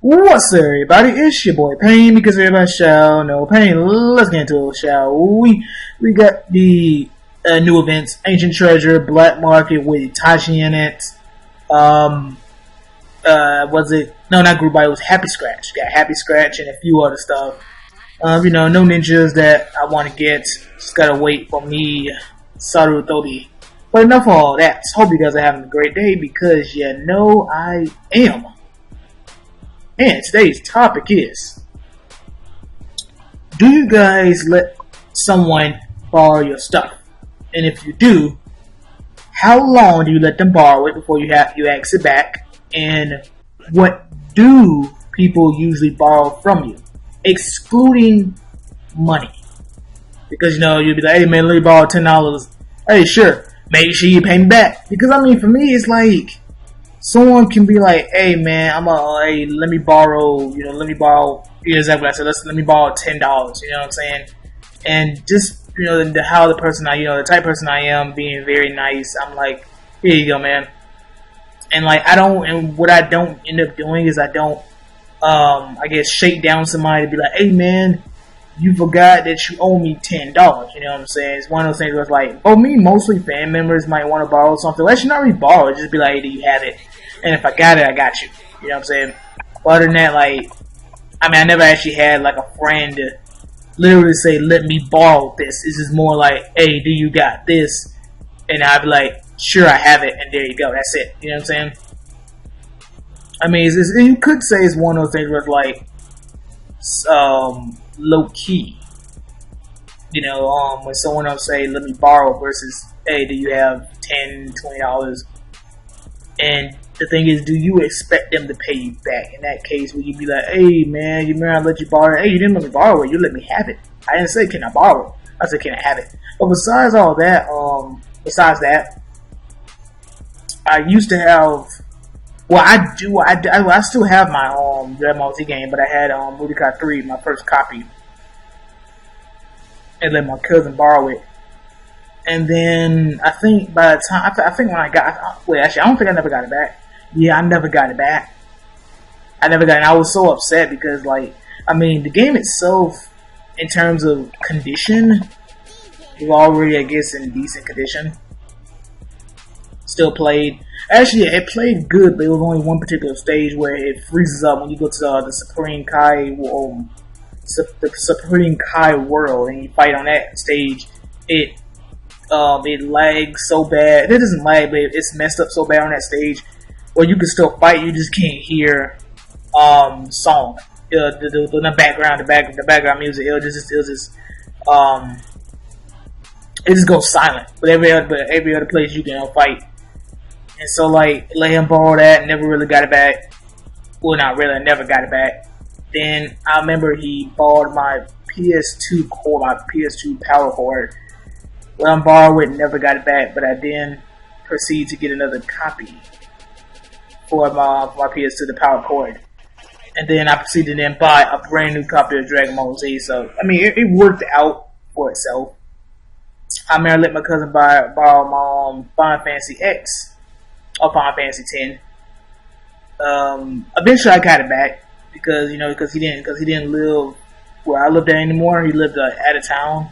What's up, everybody? It's your boy Pain, because everybody shall know Pain. Let's get into it, shall we? We got the new events: Ancient Treasure, Black Market with Itachi in it. Was it? No, not Group Buy. It was Happy Scratch. Got Happy Scratch and a few other stuff. No ninjas that I want to get. Just gotta wait for me, Sarutobi. But enough of all that. Hope you guys are having a great day, because you know I am. And today's topic is: do you guys let someone borrow your stuff? And if you do, how long do you let them borrow it before you ask it back? And what do people usually borrow from you, excluding money? Because you'll be like, hey man, let me borrow $10. Hey, sure, make sure you pay me back. Because for me, it's like, someone can be like, hey man, hey, let me borrow, exactly what I said, let me borrow $10, you know what I'm saying? And just, how the person the type of person I am, being very nice, I'm like, here you go, man. And what I don't end up doing is I don't, shake down somebody to be like, hey man, you forgot that you owe me $10, you know what I'm saying? It's one of those things where it's like, mostly fan members might want to borrow something. Well, actually not really borrow, just be like, hey, do you have it? And if I got it, I got you. You know what I'm saying? But other than that, I never actually had a friend literally say, let me borrow this. It's just more like, hey, do you got this? And I'd be like, sure, I have it, and there you go. That's it. You know what I'm saying? You could say it's one of those things where it's low key. When someone else say, let me borrow, versus, hey, do you have $10, $20? And the thing is, do you expect them to pay you back? In that case, will you be like, hey man, you remember I let you borrow it? Hey, you didn't let me borrow it, you let me have it. I didn't say, can I borrow it? I said, can I have it? But besides all that, I used to have, I still have my Red Multi game, but I had Budokai 3, my first copy, and let my cousin borrow it. And then I think by the time, when I got, I don't think I never got it back. Yeah, I never got it back. I was so upset because, the game itself, in terms of condition, was already, I guess, in decent condition. Still played. Actually, it played good, but there was only one particular stage where it freezes up when you go to the Supreme Kai world, and you fight on that stage. It lags so bad. It doesn't lag, but it's messed up so bad on that stage where you can still fight. You just can't hear song. The background music. It just goes silent. But every other place you can fight. And so let him borrow that, and never really got it back. Well, not really. I never got it back. Then I remember he borrowed my PS2 cord, my PS2 power cord. Well, I borrowed it and never got it back, but I then proceeded to get another copy for my PS2, the power cord. And then I proceeded to then buy a brand new copy of Dragon Ball Z. So, it worked out for itself. I let my cousin borrow my Final Fantasy X or Final Fantasy 10. Eventually I got it back because he didn't live where I lived at anymore. He lived out of town.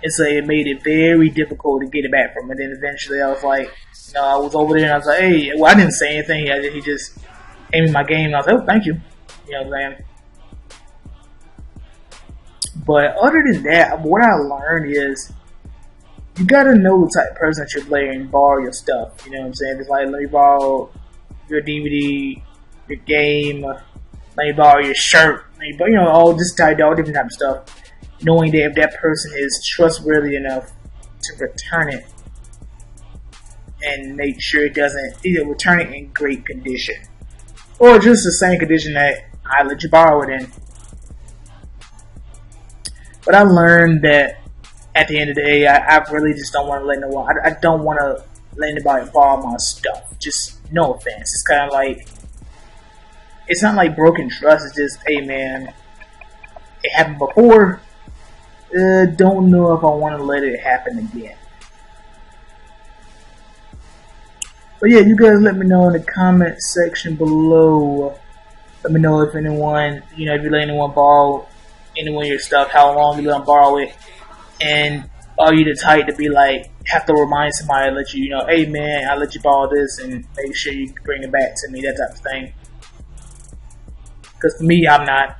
And so it made it very difficult to get it back from him. And then eventually I was like, I was over there and I was like, hey, well, I didn't say anything. He just gave me my game and I was like, oh, thank you. You know what I'm saying? But other than that, what I learned is you gotta know the type of person that you're playing and borrow your stuff. You know what I'm saying? It's like, let me borrow your DVD, your game, let me borrow your shirt, all different type of stuff. Knowing that if that person is trustworthy enough to return it and make sure it doesn't either return it in great condition or just the same condition that I let you borrow it in. But I learned that at the end of the day, I really just don't want to let anyone. I don't want to let anybody borrow my stuff. Just no offense. It's kind of like, it's not like broken trust. It's just, hey man, it happened before. Don't know if I want to let it happen again. But yeah, you guys let me know in the comment section below Let me know if anyone, if you let anyone borrow anyone of your stuff, how long you let them borrow it, and are you the type to be like, have to remind somebody, let you, hey man, I let you borrow this, and make sure you bring it back to me, that type of thing. Because for me, I'm not.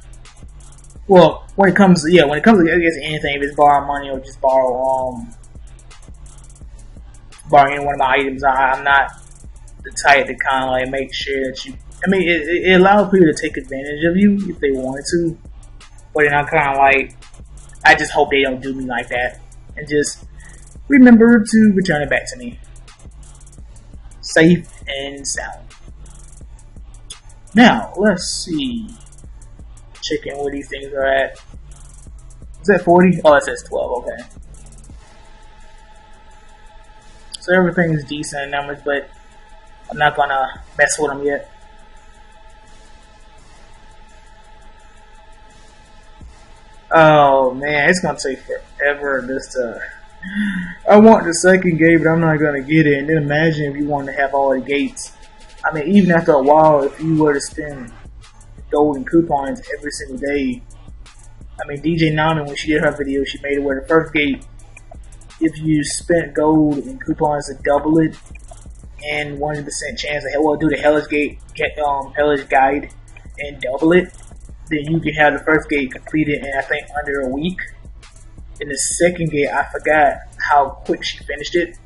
Well, when it comes to I guess anything, if it's borrowing money or just borrowing any one of my items, I'm not the type to kind of like make sure that you. I mean, it allows people to take advantage of you if they wanted to, but then I'm kind of like, I just hope they don't do me like that, and just remember to return it back to me, safe and sound. Now let's see. Checking where these things are at. Is that 40? Oh, it says 12. Okay. So everything is decent in numbers, but I'm not gonna mess with them yet. Oh man, it's gonna take forever this to. I want the second gate, but I'm not gonna get it. And then imagine if you wanted to have all the gates. I mean, even after a while, if you were to spend gold and coupons every single day. I mean, DJ Nami, when she did her video, she made it where the first gate, if you spent gold and coupons to double it, and 100% chance to do the Hellish Gate, Hellish Guide, and double it, then you can have the first gate completed in, I think, under a week. In the second gate, I forgot how quick she finished it.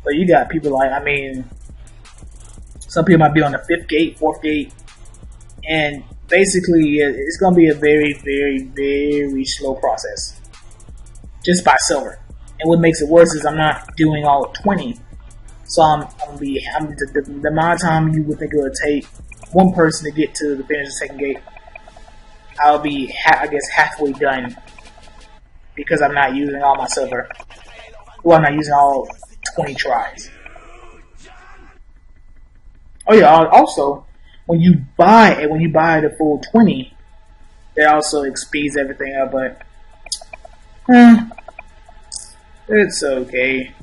But you got people like, I mean, some people might be on the 5th gate, 4th gate, and basically it's going to be a very, very, very slow process. Just by silver. And what makes it worse is I'm not doing all 20. So the amount of time you would think it would take one person to get to the finish of the second gate, I'll be, I guess, halfway done. Because I'm not using all my silver. Well, I'm not using all 20 tries. Oh yeah, also, when you buy the full 20, that also speeds everything up, but it's okay.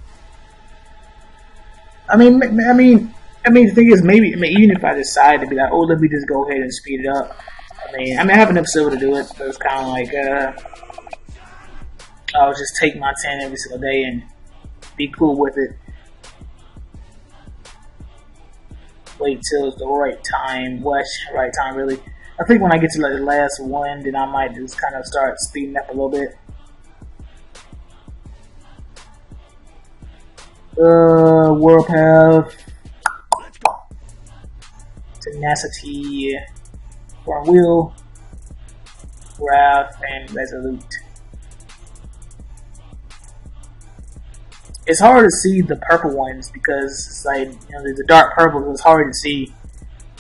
I mean, the thing is, even if I decide to be like, oh, let me just go ahead and speed it up. I mean, I have enough silver to do it, so it's kind of like, I'll just take my 10 every single day and be cool with it. Wait till it's the right time. Right time, really. I think when I get to like the last one, then I might just kind of start speeding up a little bit. World Path, Tenacity, Front Wheel, Wrath, and Resolute. It's hard to see the purple ones because it's like, there's a dark purple, so it's hard to see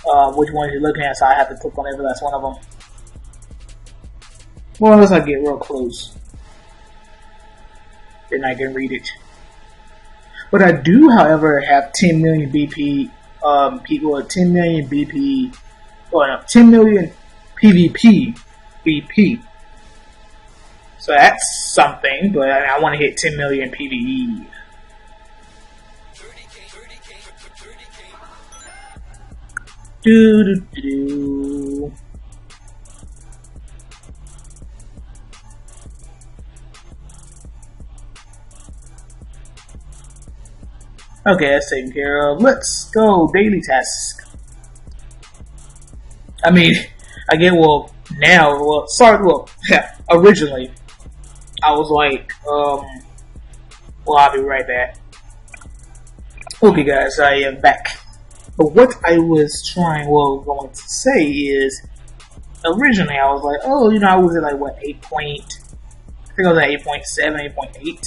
which ones you're looking at, so I have to click on every last one of them. Well, unless I get real close, then I can read it. But I do, however, have 10 million BP, 10 million BP, 10 million PvP BP. So that's something, but I want to hit 10 million PvE. Do. Okay, that's taken care of. Let's go. Daily task. I mean, I get, originally, I was like, I'll be right back. Okay, guys, I am back. But what I was going to say is, originally I was like, I was at like, I think I was at 8.7, 8.8.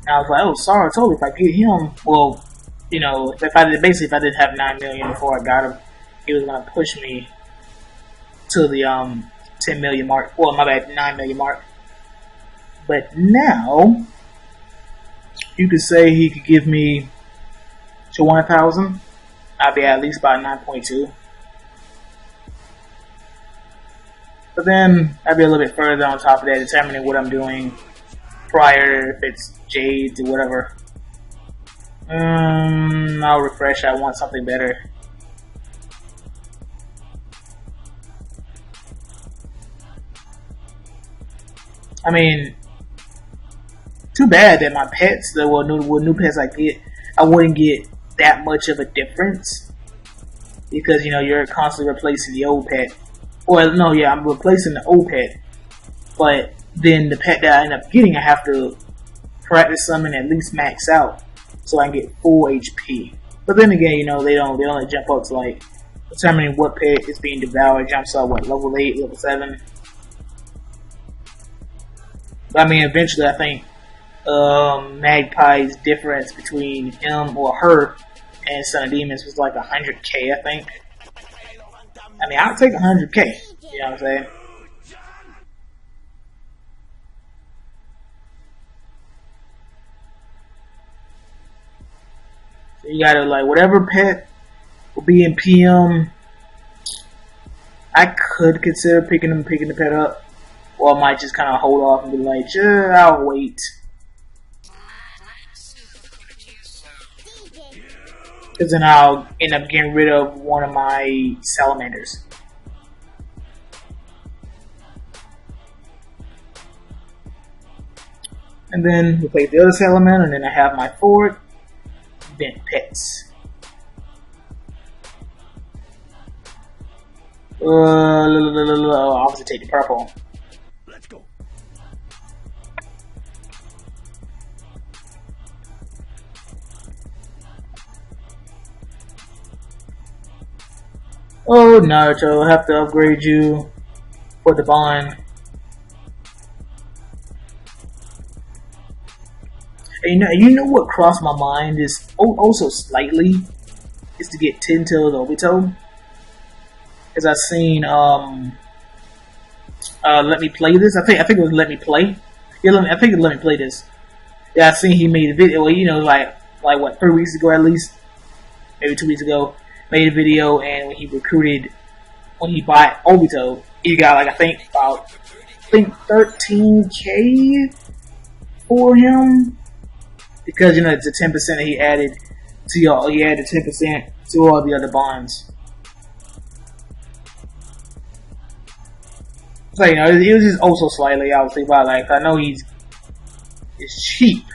And I was like, sorry, I told you if I get him, if I didn't have 9 million before I got him, he was going to push me to the 10 million mark. Well, my bad, 9 million mark. But now, you could say he could give me 200,000. I'd be at least by 9.2. But then, I'd be a little bit further on top of that, determining what I'm doing prior, if it's Jades or whatever. I'll refresh. I want something better. I mean, too bad that my pets, the new pets I get, I wouldn't get that much of a difference because you're constantly replacing the old pet. Well, no, yeah, I'm replacing the old pet, but then the pet that I end up getting, I have to practice summon at least max out so I can get full HP. But then again, they only jump up to like determining what pet is being devoured. Jumps up level 8, level 7. But I mean, eventually, I think Magpie's difference between him or her and Son of Demons was like 100k, I think. I mean, I'll take 100k. You know what I'm saying? So you gotta like whatever pet will be in PM. I could consider picking the pet up, or I might just kind of hold off and be like, sure, I'll wait. Because then I'll end up getting rid of one of my salamanders. And then replace the other salamander, and then I have my forward vent pets. I'll have to take the purple. Let's go. Oh, Naruto, I have to upgrade you for the bond. And you know what crossed my mind is also slightly is to get 10 tails Obito. Because I've seen Let Me Play This. I think it was Let Me Play. Yeah, I think it Let Me Play This. Yeah, I seen he made a video. Well, like what, 3 weeks ago at least, maybe 2 weeks ago, made a video, and when he bought Obito, he got like I think 13k for him because it's a 10% that he added to y'all. He added 10% to all the other bonds. So it was just also slightly obviously, but like I know it's cheap,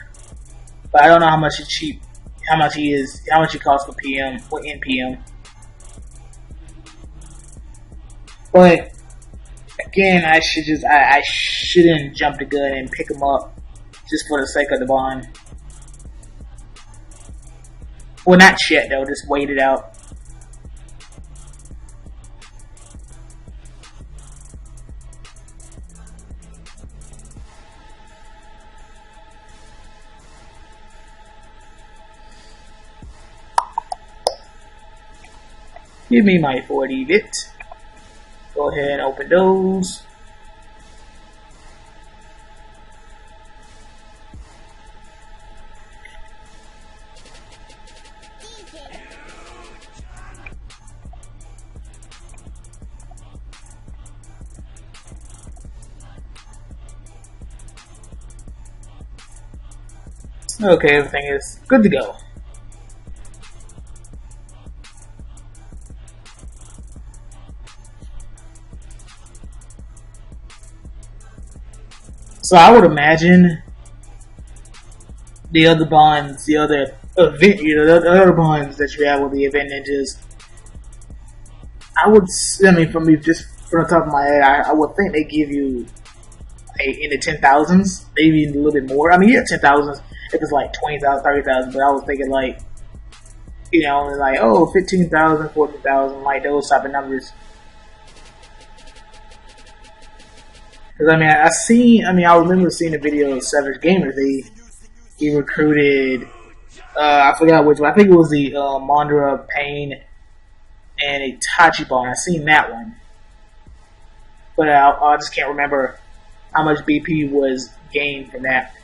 but I don't know how much it's cheap, how much it costs for PM or NPM. But again, I shouldn't jump the gun and pick them up just for the sake of the bond. Well, not yet though. Just wait it out. Give me my 40 bit. Go ahead and open those. Okay, everything is good to go. So I would imagine the other bonds, the other event, the other bonds that you have with the event ninjas. From the top of my head, I would think they give you in the 10,000s, maybe a little bit more. I mean, yeah, 10,000s if it's like 20,000, 30,000, but I was thinking like, like 15,000, 14,000, like those type of numbers. Because I remember seeing a video of Savage Gamer. He recruited, I forgot which one. I think it was the Mandara, Pain, and a Tachibon. I seen that one, but I just can't remember how much BP was gained from that.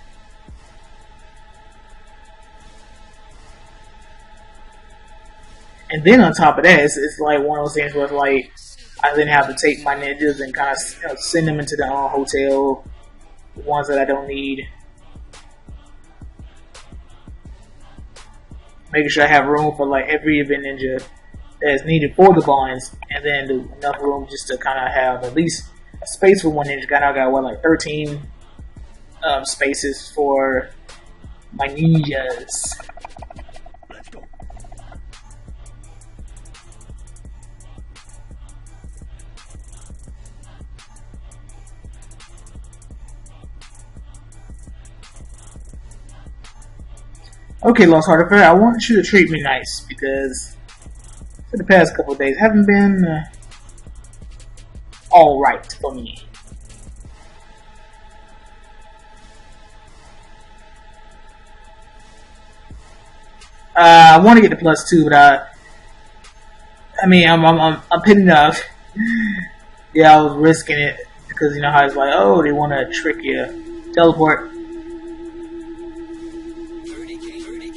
And then on top of that, it's like one of those things where it's like, I then have to take my ninjas and kind of send them into the hotel, the ones that I don't need. Making sure I have room for like every event ninja that is needed for the bonds, and then enough room just to kind of have at least a space for one ninja. I got 13 spaces for my ninjas. Okay, Lost Heart Affair, I want you to treat me nice because for the past couple of days haven't been alright for me. I want to get the +2, but I'm pitting up. Yeah, I was risking it because you know how it's like, oh, they want to trick you, teleport.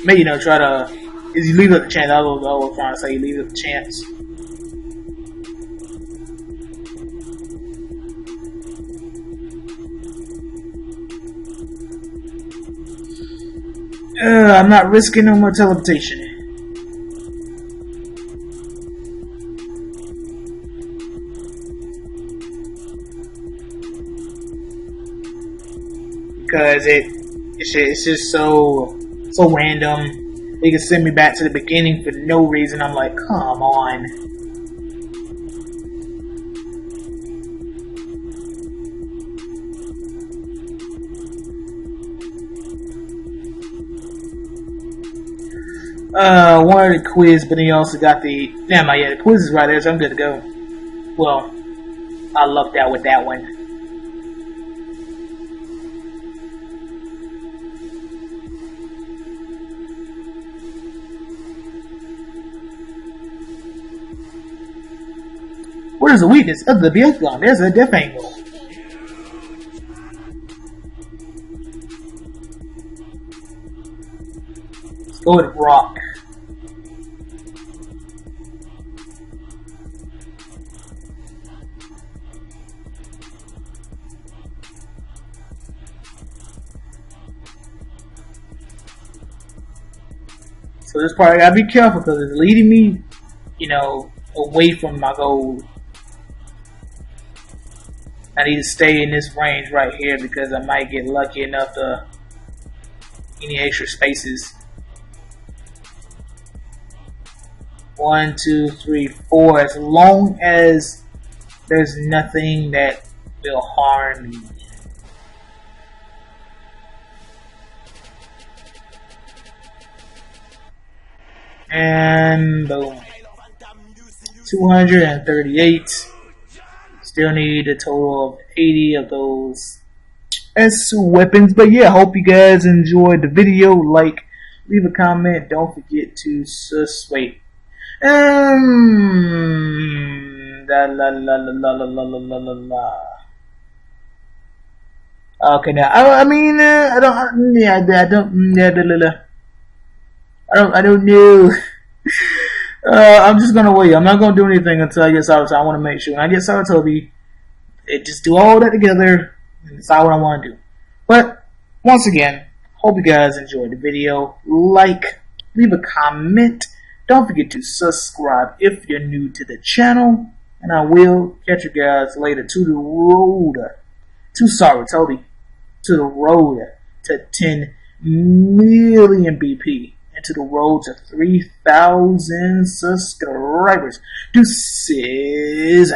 Maybe try to. Is you leave up the chance? I was trying to say you leave up the chance. I'm not risking no more teleportation. Because it's just so random. They can send me back to the beginning for no reason. I'm like, come on. One of the quiz, but then you also got the. The quiz is right there, so I'm good to go. Well, I lucked out with that one. What is the weakness of the BX gun? There's a death angle. Let's go with rock. So this part I gotta be careful because it's leading me, away from my goal. I need to stay in this range right here because I might get lucky enough to any extra spaces. 1, 2, 3, 4. As long as there's nothing that will harm me. And boom. 238. Still need a total of 80 of those S weapons. But yeah, hope you guys enjoyed the video. Like, leave a comment. Don't forget to wait. La la la la la la la la la la. Okay, now I don't know. I'm just gonna wait. I'm not gonna do anything until I get Sarutobi. I want to make sure when I get Sarutobi, just do all that together and decide what I want to do. But once again, hope you guys enjoyed the video. Like, leave a comment. Don't forget to subscribe if you're new to the channel, and I will catch you guys later to the road to Sarutobi, to the road to 10 million BP. To the road to 3,000 subscribers. Deuces.